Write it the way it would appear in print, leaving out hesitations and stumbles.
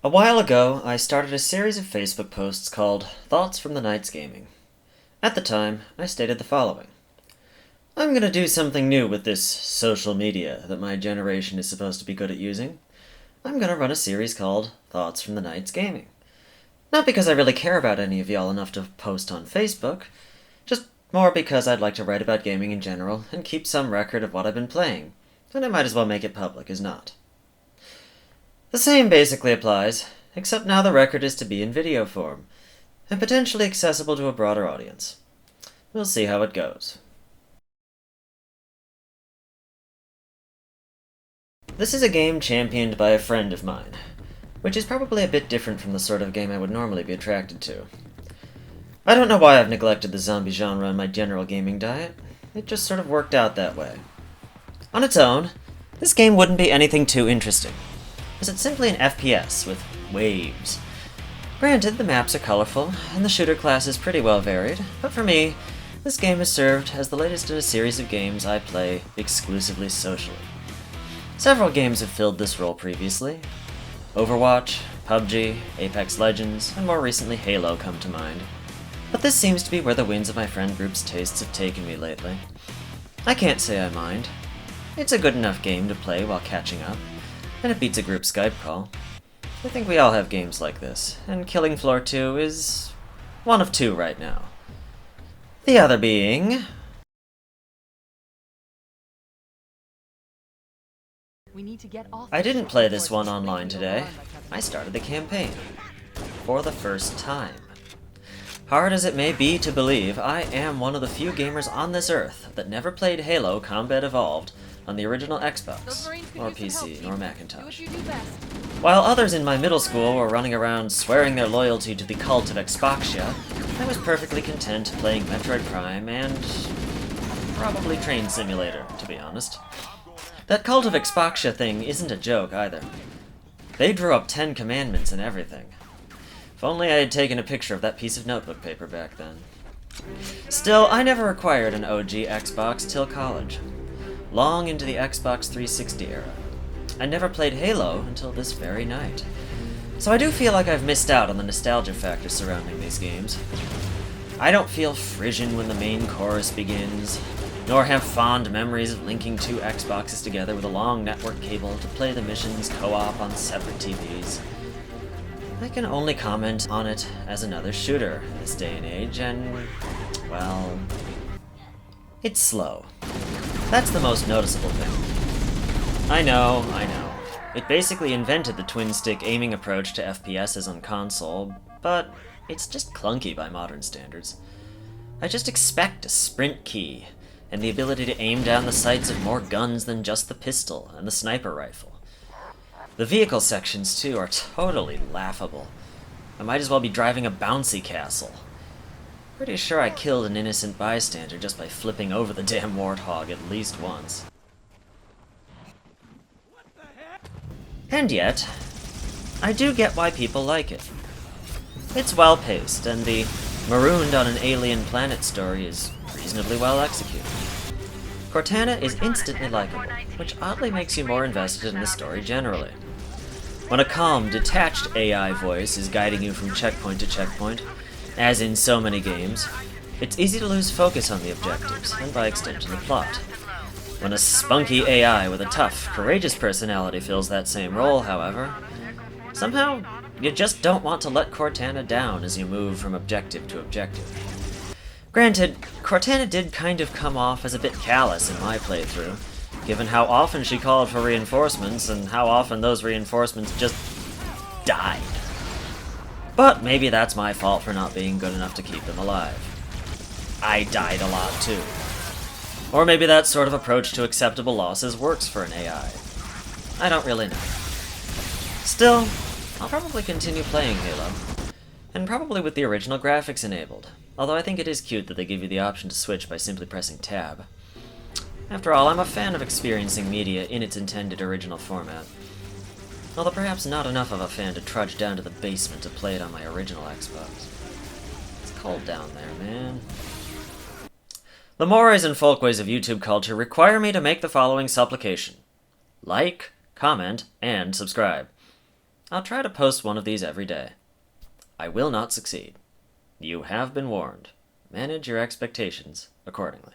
A while ago, I started a series of Facebook posts called Thoughts from the Night's Gaming. At the time, I stated the following. I'm going to do something new with this social media that my generation is supposed to be good at using. I'm going to run a series called Thoughts from the Night's Gaming. Not because I really care about any of y'all enough to post on Facebook, just more because I'd like to write about gaming in general and keep some record of what I've been playing, and I might as well make it public as not. The same basically applies, except now the record is to be in video form, and potentially accessible to a broader audience. We'll see how it goes. This is a game championed by a friend of mine, which is probably a bit different from the sort of game I would normally be attracted to. I don't know why I've neglected the zombie genre in my general gaming diet. It just sort of worked out that way. On its own, this game wouldn't be anything too interesting, as it's simply an FPS with waves. Granted, the maps are colorful, and the shooter class is pretty well varied, but for me, this game has served as the latest in a series of games I play exclusively socially. Several games have filled this role previously. Overwatch, PUBG, Apex Legends, and more recently Halo come to mind. But this seems to be where the winds of my friend group's tastes have taken me lately. I can't say I mind. It's a good enough game to play while catching up, and it beats a group Skype call. I think we all have games like this, and Killing Floor 2 is one of two right now. The other being... I didn't play this one online today. I started the campaign. For the first time. Hard as it may be to believe, I am one of the few gamers on this earth that never played Halo Combat Evolved on the original Xbox, or PC, or Macintosh. While others in my middle school were running around swearing their loyalty to the cult of Xboxia, I was perfectly content playing Metroid Prime and... probably Train Simulator, to be honest. That cult of Xboxia thing isn't a joke either. They drew up 10 commandments and everything. If only I had taken a picture of that piece of notebook paper back then. Still, I never acquired an OG Xbox till college. Long into the Xbox 360 era. I never played Halo until this very night. So I do feel like I've missed out on the nostalgia factor surrounding these games. I don't feel Frisian when the main chorus begins, nor have fond memories of linking two Xboxes together with a long network cable to play the missions co-op on separate TVs. I can only comment on it as another shooter in this day and age, and, well, it's slow. That's the most noticeable thing. I know. It basically invented the twin-stick aiming approach to FPSs on console, but it's just clunky by modern standards. I just expect a sprint key, and the ability to aim down the sights of more guns than just the pistol and the sniper rifle. The vehicle sections, too, are totally laughable. I might as well be driving a bouncy castle. Pretty sure I killed an innocent bystander just by flipping over the damn warthog at least once. And yet, I do get why people like it. It's well-paced, and the marooned on an alien planet story is reasonably well executed. Cortana is instantly likable, which oddly makes you more invested in the story generally. When a calm, detached AI voice is guiding you from checkpoint to checkpoint, as in so many games, it's easy to lose focus on the objectives, and by extension the plot. When a spunky AI with a tough, courageous personality fills that same role, however, somehow you just don't want to let Cortana down as you move from objective to objective. Granted, Cortana did kind of come off as a bit callous in my playthrough, given how often she called for reinforcements and how often those reinforcements just died. But maybe that's my fault for not being good enough to keep them alive. I died a lot too. Or maybe that sort of approach to acceptable losses works for an AI. I don't really know. Still, I'll probably continue playing Halo, and probably with the original graphics enabled, although I think it is cute that they give you the option to switch by simply pressing tab. After all, I'm a fan of experiencing media in its intended original format. Although perhaps not enough of a fan to trudge down to the basement to play it on my original Xbox. It's cold down there, man. The mores and folkways of YouTube culture require me to make the following supplication. Like, comment, and subscribe. I'll try to post one of these every day. I will not succeed. You have been warned. Manage your expectations accordingly.